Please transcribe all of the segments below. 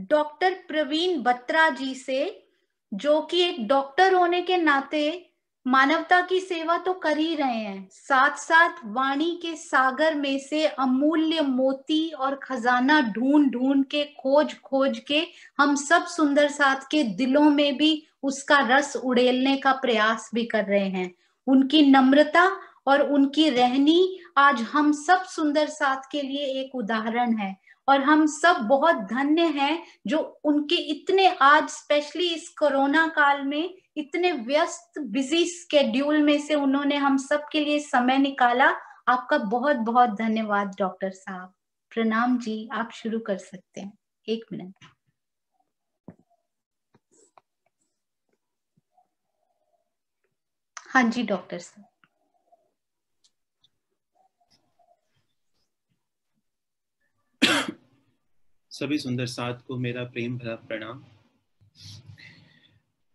Doctor Praveen Batra जी से, जो कि एक डॉक्टर होने के नाते मानवता की सेवा तो कर ही रहे हैं, साथ साथ वाणी के सागर में से अमूल्य मोती और खजाना ढूंढ ढूंढ के खोज खोज के हम सब सुंदर साथ के दिलों में भी उसका रस उड़ेलने का प्रयास भी कर रहे हैं। उनकी नम्रता और उनकी रहनी आज हम सब सुंदर साथ के लिए एक उदाहरण है, और हम सब बहुत धन्य हैं जो उनके इतने आज स्पेशली इस कोरोना काल में इतने व्यस्त बिजी स्केड्यूल में से उन्होंने हम सब के लिए समय निकाला। आपका बहुत बहुत धन्यवाद डॉक्टर साहब। प्रणाम जी, आप शुरू कर सकते हैं। 1 मिनट। हाँ जी डॉक्टर साहब। सभी सुंदर साथ को मेरा प्रेम भरा प्रणाम।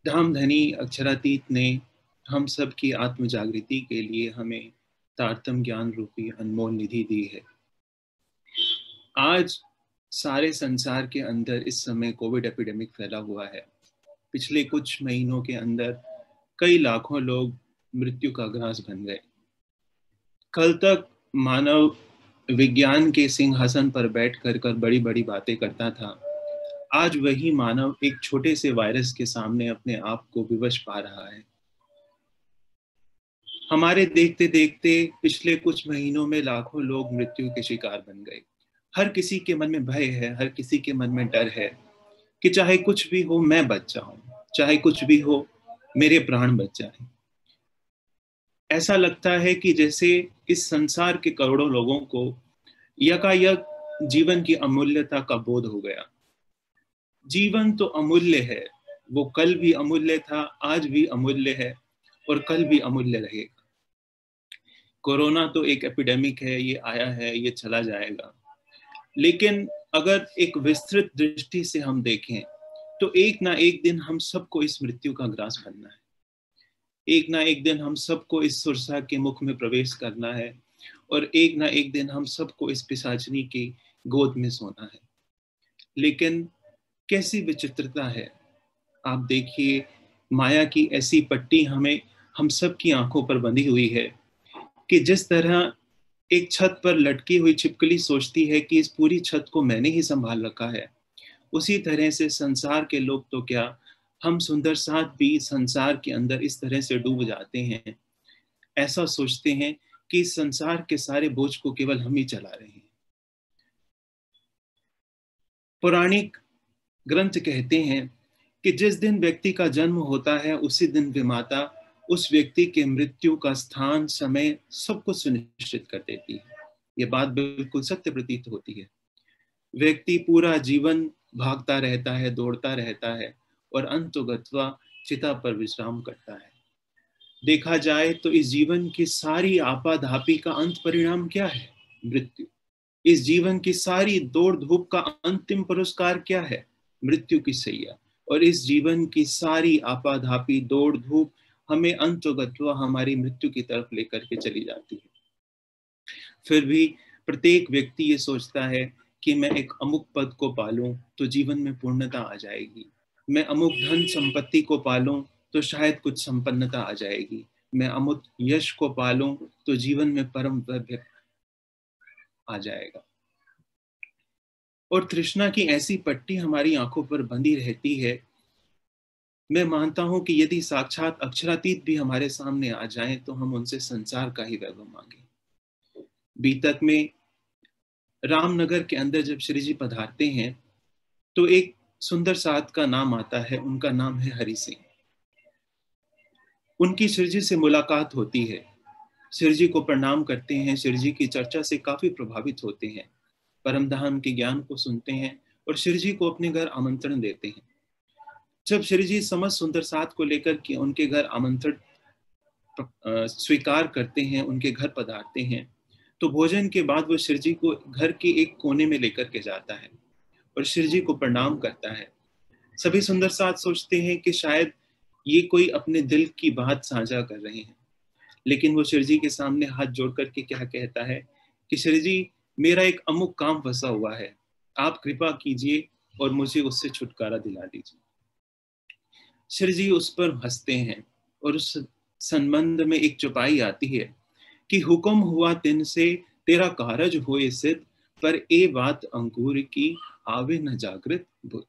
धामधनी अक्षरातीत ने हम सब की आत्म जागृति के लिए हमें तारतम ज्ञान रूपी अनमोल निधि दी है। आज सारे संसार के अंदर इस समय कोविड एपिडेमिक फैला हुआ है। पिछले कुछ महीनों के अंदर कई लाखों लोग मृत्यु का ग्रास बन गए। कल तक मानव विज्ञान के सिंहासन पर बैठ कर बड़ी बड़ी बातें करता था, आज वही मानव एक छोटे से वायरस के सामने अपने आप को विवश पा रहा है। हमारे देखते देखते पिछले कुछ महीनों में लाखों लोग मृत्यु के शिकार बन गए। हर किसी के मन में भय है, हर किसी के मन में डर है कि चाहे कुछ भी हो मैं बच जाऊं, चाहे कुछ भी हो मेरे प्राण बच जाएं। ऐसा लगता है कि जैसे इस संसार के करोड़ों लोगों को यकायक जीवन की अमूल्यता का बोध हो गया। जीवन तो अमूल्य है, वो कल भी अमूल्य था, आज भी अमूल्य है और कल भी अमूल्य रहेगा। कोरोना तो एक एपिडेमिक है, ये आया है, ये चला जाएगा, लेकिन अगर एक विस्तृत दृष्टि से हम देखें तो एक ना एक दिन हम सबको इस मृत्यु का ग्रास बनना है। एक ना एक दिन हम सबको इस सुरसा के मुख में प्रवेश करना है और एक ना एक दिन हम सबको इस पिशाचनी की गोद में सोना है। लेकिन कैसी विचित्रता है, आप देखिए, माया की ऐसी पट्टी हम सब की आंखों पर बंधी हुई है कि जिस तरह एक छत पर लटकी हुई छिपकली सोचती है कि इस पूरी छत को मैंने ही संभाल रखा है, उसी तरह से संसार के लोग तो क्या, हम सुंदर साथ भी संसार के अंदर इस तरह से डूब जाते हैं, ऐसा सोचते हैं कि इस संसार के सारे बोझ को केवल हम ही चला रहे हैं। पौराणिक ग्रंथ कहते हैं कि जिस दिन व्यक्ति का जन्म होता है उसी दिन विमाता उस व्यक्ति के मृत्यु का स्थान, समय सब कुछ सुनिश्चित कर देती है। यह बात बिल्कुल सत्य प्रतीत होती है। व्यक्ति पूरा जीवन भागता रहता है, दौड़ता रहता है और अंततोगत्वा चिता पर विश्राम करता है। देखा जाए तो इस जीवन की सारी आपाधापी का अंत परिणाम क्या है? मृत्यु। इस जीवन की सारी दौड़ धूप का अंतिम पुरस्कार क्या है? मृत्यु की सैया। और इस जीवन की सारी आपाधापी दौड़ धूप हमें अंततोगत्वा हमारी मृत्यु की तरफ लेकर के चली जाती है। फिर भी प्रत्येक व्यक्ति ये सोचता है कि मैं एक अमुक पद को पालूं तो जीवन में पूर्णता आ जाएगी, मैं अमुक धन संपत्ति को पालूं तो शायद कुछ संपन्नता आ जाएगी, मैं अमुक यश को पालूं तो जीवन में परम वैभव आ जाएगा। और तृष्णा की ऐसी पट्टी हमारी आंखों पर बंधी रहती है। मैं मानता हूं कि यदि साक्षात अक्षरातीत भी हमारे सामने आ जाएं तो हम उनसे संसार का ही वैभव मांगे। बीतक में रामनगर के अंदर जब श्री जी पधारते हैं तो एक सुंदर साथ का नाम आता है, उनका नाम है हरि सिंह। उनकी श्री जी से मुलाकात होती है, श्री जी को प्रणाम करते हैं, श्री जी की चर्चा से काफी प्रभावित होते हैं, परमधाम के ज्ञान को सुनते हैं और श्री जी को अपने घर आमंत्रण देते हैं। जब श्री जी समस्त सुंदर साथ को लेकर के उनके घर आमंत्रण स्वीकार करते हैं, उनके घर पधारते हैं, तो भोजन के बाद वो श्री जी को घर के एक कोने में लेकर के जाता है और श्री जी को प्रणाम करता है। सभी सुंदर साथ सोचते हैं कि शायद ये कोई अपने दिल की बात साझा कर रहे हैं, लेकिन वो श्री जी के सामने हाथ जोड़ करके क्या कहता है कि श्री जी, मेरा एक अमुक काम फंसा हुआ है, आप कृपा कीजिए और मुझे उससे छुटकारा दिला दीजिए। श्री जी उस पर हंसते हैं और उस संबंध में एक चौपाई आती है कि हुक्म हुआ तिन से तेरा कारज होए सिद्ध, पर ए बात अंकुर की आवे न जागृत बुद्ध।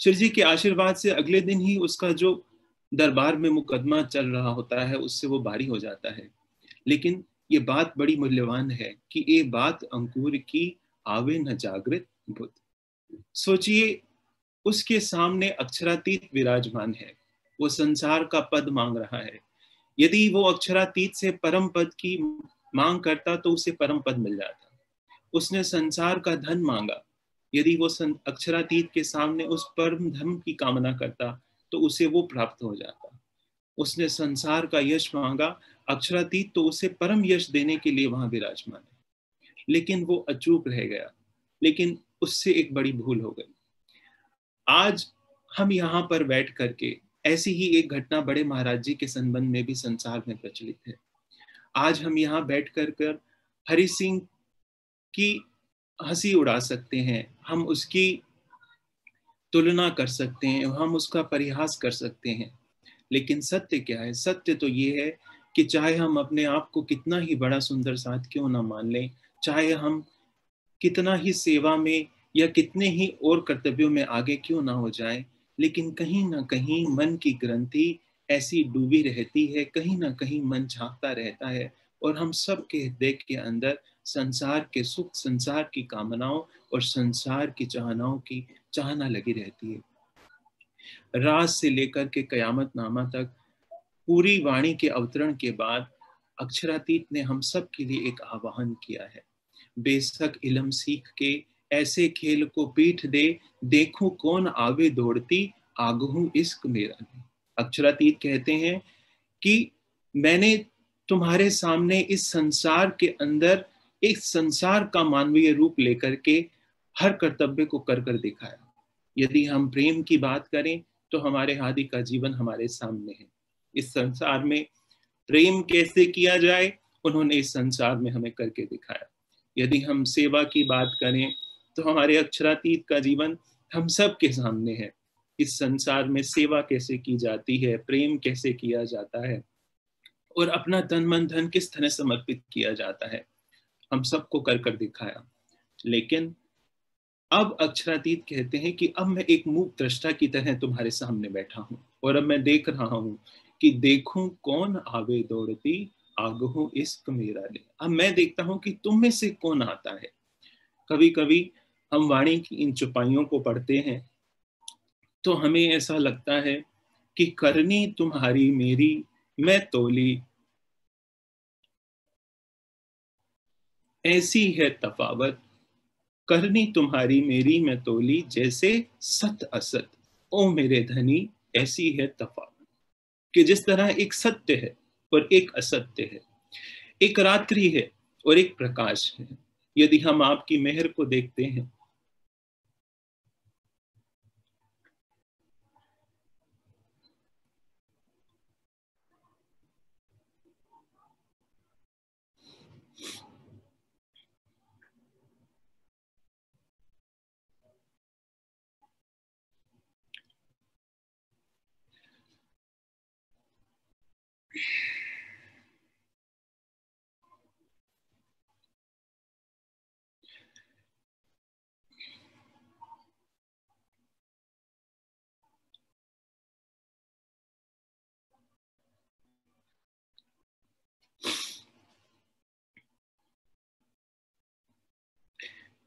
श्री जी के आशीर्वाद से अगले दिन ही उसका जो दरबार में मुकदमा चल रहा होता है उससे वो बारी हो जाता है। लेकिन ये बात बड़ी मूल्यवान है कि ये बात अंकुर की आवे न जागृत बुद्ध। सोचिए, उसके सामने अक्षरातीत विराजमान है, वो संसार का पद मांग रहा है। यदि वो अक्षरातीत से परम पद की मांग करता तो उसे परम पद मिल जाता। उसने संसार का धन मांगा, यदि वो अक्षरातीत के सामने उस परम धन की कामना करता तो उसे वो प्राप्त हो जाता। उसने संसार का यश मांगा, अक्षरातीत तो उसे परम यश देने के लिए वहां विराजमान है, लेकिन वो अचूक रह गया। लेकिन उससे एक बड़ी भूल हो गई। आज हम यहाँ पर बैठ करके, ऐसी ही एक घटना बड़े महाराज जी के संबंध में भी संसार में प्रचलित है। आज हम यहाँ बैठ कर हरि सिंह की हंसी उड़ा सकते हैं, हम उसकी तुलना कर सकते हैं, हम उसका परिहास कर सकते हैं, लेकिन सत्य क्या है? सत्य तो ये है कि चाहे हम अपने आप को कितना ही बड़ा सुंदर साथ क्यों ना मान लें, चाहे हम कितना ही सेवा में या कितने ही और कर्तव्यों में आगे क्यों ना हो जाए, लेकिन कहीं ना कहीं मन की ग्रंथि ऐसी डूबी रहती है, कहीं ना कहीं मन झांकता रहता है और हम सब के हृदय के अंदर संसार के सुख, संसार की कामनाओं और संसार की चाहनाओं की चाहना लगी रहती है। राज से लेकर के कयामत नामा तक पूरी वाणी के अवतरण के बाद अक्षरातीत ने हम सब के लिए एक आह्वान किया है। बेशक इलम सीख के ऐसे खेल को पीठ दे, देखूं कौन आवे दौड़ती, आगहू इश्क मेरा ने। अक्षरातीत कहते हैं कि मैंने तुम्हारे सामने इस संसार के अंदर एक संसार का मानवीय रूप लेकर के हर कर्तव्य को कर कर दिखाया। यदि हम प्रेम की बात करें तो हमारे हादी का जीवन हमारे सामने है। इस संसार में प्रेम कैसे किया जाए, उन्होंने इस संसार में हमें करके दिखाया। यदि हम सेवा की बात करें तो हमारे अक्षरातीत का जीवन हम सब के सामने है। इस संसार में सेवा कैसे की जाती है, प्रेम कैसे किया जाता है और अपना तन मन धन किस तरह समर्पित किया जाता है, हम सबको कर कर दिखाया। लेकिन अब अक्षरातीत कहते हैं कि अब मैं एक मूक दृष्टा की तरह तुम्हारे सामने बैठा हूं और अब मैं देख रहा हूं कि देखूं कौन आवे दौड़ती, आगहू इश्क मेरा ले। अब मैं देखता हूं कि तुम में से कौन आता है। कभी कभी हम वाणी की इन चुपाइयों को पढ़ते हैं तो हमें ऐसा लगता है कि करनी तुम्हारी मेरी मैं तोली, ऐसी है तफावत, करनी तुम्हारी मेरी मैं तोली, जैसे सत असत ओ मेरे धनी, ऐसी है तफावत। कि जिस तरह एक सत्य है और एक असत्य है, एक रात्रि है और एक प्रकाश है। यदि हम आपकी मेहर को देखते हैं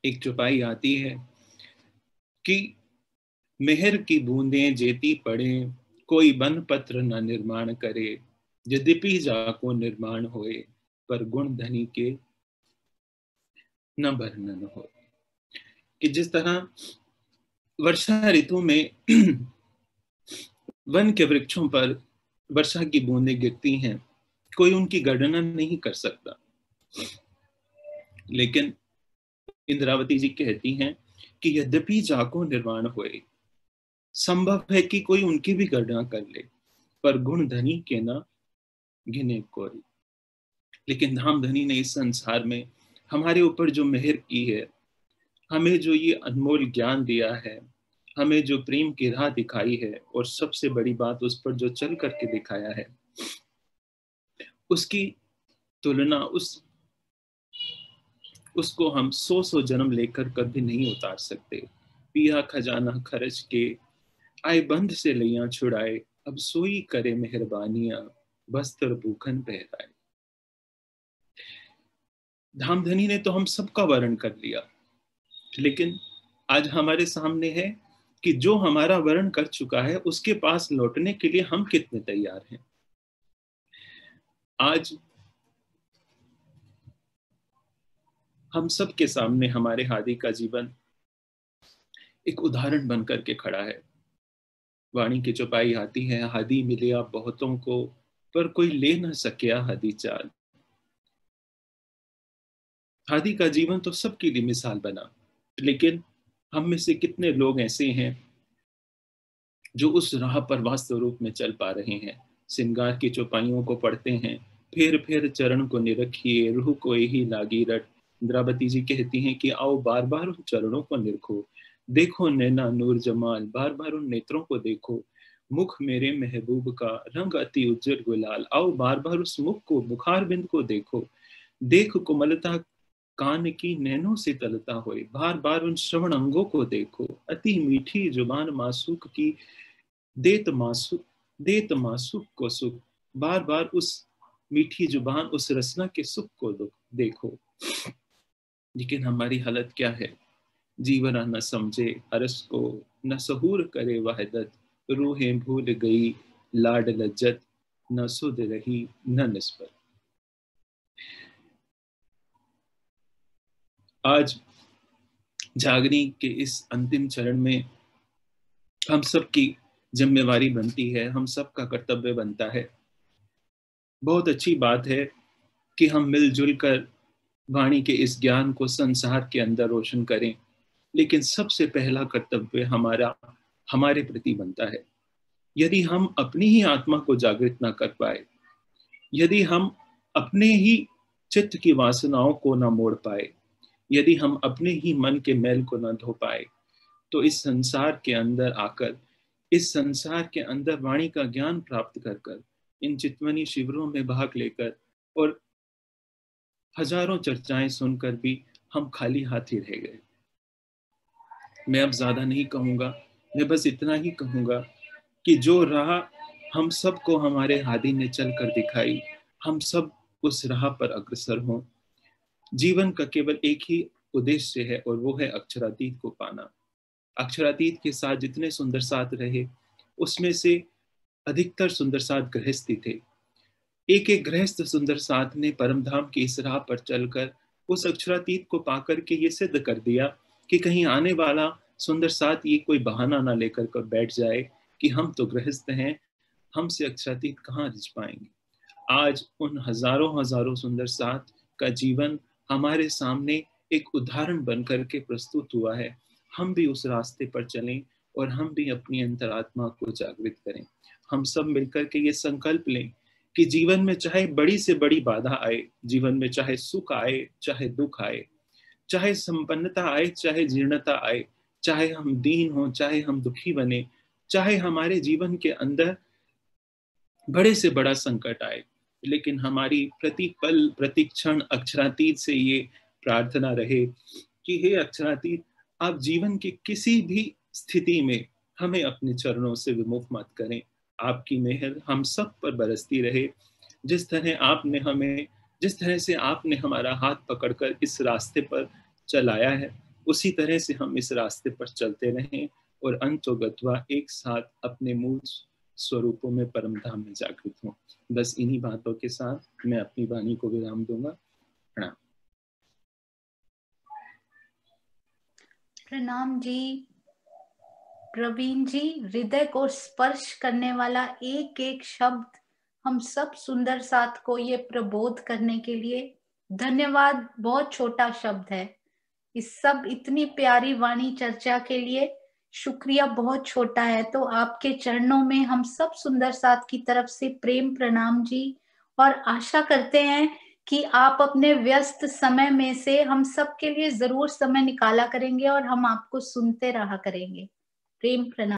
एक चौपाई आती है कि मेहर की बूंदें जेती पड़े, कोई बन पत्र न निर्माण करे, यद्यपि जाको निर्माण होए, पर गुण धनी के न वर्णन हो। कि जिस तरह वर्षा ऋतु में वन के वृक्षों पर वर्षा की बूंदें गिरती हैं, कोई उनकी गणना नहीं कर सकता, लेकिन इंद्रावती जी कहती हैं कि यद्यपि जाको निर्माण होए, संभव है कि कोई उनकी भी गणना कर ले, पर गुण धनी के ना गिने कोई। लेकिन धाम धनी ने इस संसार में हमारे ऊपर जो मेहर की है, हमें जो ये अनमोल ज्ञान दिया है, हमें जो प्रेम की राह दिखाई है, और सबसे बड़ी बात उस पर जो चल करके दिखाया है, उसकी तुलना उसको हम 100 जन्म लेकर कभी नहीं उतार सकते। पिया खजाना खर्च के, आए बंद से लैया छुड़ाए, अब सोई करे मेहरबानियां, बस्तर भूखन पहराए। धामधनी ने तो हम सबका वर्ण कर लिया, लेकिन आज हमारे सामने है कि जो हमारा वर्ण कर चुका है उसके पास लौटने के लिए हम कितने तैयार हैं। आज हम सब के सामने हमारे हादी का जीवन एक उदाहरण बनकर के खड़ा है। वाणी की चौपाई आती है, हादी मिले आप बहुतों को, पर कोई ले न सकिया हादी चाल। हादी का जीवन तो सबके लिए मिसाल बना, लेकिन हम में से कितने लोग ऐसे हैं जो उस राह पर वास्तव रूप में चल पा रहे हैं। सिंगार की चौपाइयों को पढ़ते हैं, फिर फिर चरण को निरखिए, रूह को यही लागी रट। इंद्रावती जी कहती हैं कि आओ बार बार उन चरणों को निरखो, देखो नैना नूर जमाल, बार बार उन नेत्रों को देखो। मुख मेरे महबूब का रंग अति उज्जवल गुलाल, आओ बार बार उस मुख को, मुखार बिंद को देखो। देख कोमलता कान की नैनों से तलता होए, बार बार उन श्रवण अंगों को देखो। अति मीठी जुबान मासूक की, देत मासूक को सुख, बार बार उस मीठी जुबान, उस रसना के सुख को देखो। लेकिन हमारी हालत क्या है? जीवना न समझे अरस को, न सहूर करे वहदत, रूहें भूल गई लाड लज्जत, न सुध रही न निस्बत। आज जागने के इस अंतिम चरण में हम सबकी जिम्मेवारी बनती है, हम सबका कर्तव्य बनता है। बहुत अच्छी बात है कि हम मिलजुल कर वाणी के इस ज्ञान को संसार के अंदर रोशन करें, लेकिन सबसे पहला कर्तव्य हमारा हमारे प्रति बनता है। यदि हम अपनी ही आत्मा को जागृत ना कर पाए, यदि हम अपने ही चित्त की वासनाओं को ना मोड़ पाए, यदि हम अपने ही मन के मैल को ना धो पाए, तो इस संसार के अंदर आकर, इस संसार के अंदर वाणी का ज्ञान प्राप्त कर कर, इन चितवनी शिविरों में भाग लेकर और हजारों चर्चाएं सुनकर भी हम खाली हाथ ही रह गए। मैं अब ज्यादा नहीं कहूंगा, मैं बस इतना ही कहूंगा कि जो राह हम सबको हमारे हादी ने चल कर दिखाई, हम सब उस राह पर अग्रसर हों। जीवन का केवल एक ही उद्देश्य है, और वो है अक्षरातीत को पाना। अक्षरातीत के साथ जितने सुंदर साथ रहे, उसमें से अधिकतर सुंदर साथ गृहस्थी थे। एक एक गृहस्थ सुंदर साथ ने परमधाम की इस राह पर चलकर उस अक्षरातीत को पाकर के ये सिद्ध कर दिया कि कहीं आने वाला सुंदर साथ ये कोई बहाना ना लेकर कर बैठ जाए कि हम तो गृहस्थ हैं, हमसे अक्षरातीत कहाँ रिझ पाएंगे। आज उन हजारों हजारों सुंदर साथ का जीवन हमारे सामने एक उदाहरण बनकर के प्रस्तुत हुआ है। हम भी उस रास्ते पर चलें और हम भी अपनी अंतरात्मा को जागृत करें। हम सब मिलकर के ये संकल्प लें कि जीवन में चाहे बड़ी से बड़ी बाधा आए, जीवन में चाहे सुख आए, चाहे दुख आए, चाहे संपन्नता आए, चाहे जीर्णता आए, चाहे हम दीन हो, चाहे हम दुखी बने, चाहे हमारे जीवन के अंदर बड़े से बड़ा संकट आए, लेकिन हमारी प्रति पल प्रति क्षण अक्षरातीत से ये प्रार्थना रहे कि हे अक्षरातीत, आप जीवन की किसी भी स्थिति में हमें अपने चरणों से विमुख मत करें। आपकी मेहर हम सब पर बरसती रहे। जिस तरह से आपने हमारा हाथ पकड़कर इस रास्ते पर चलाया है, उसी तरह से हम इस रास्ते पर चलते रहें और अंतोगत्वा एक साथ अपने मूल स्वरूपों में परमधाम में जागृत हों। बस इन्हीं बातों के साथ मैं अपनी वाणी को विराम दूंगा। प्रणाम। प्रणाम जी। प्रवीण जी, हृदय को स्पर्श करने वाला एक एक शब्द हम सब सुंदर साथ को ये प्रबोध करने के लिए धन्यवाद। बहुत छोटा शब्द है, इस सब इतनी प्यारी वाणी चर्चा के लिए शुक्रिया बहुत छोटा है। तो आपके चरणों में हम सब सुंदर साथ की तरफ से प्रेम प्रणाम जी, और आशा करते हैं कि आप अपने व्यस्त समय में से हम सब के लिए जरूर समय निकाला करेंगे और हम आपको सुनते रहा करेंगे। प्रेम प्रणाम।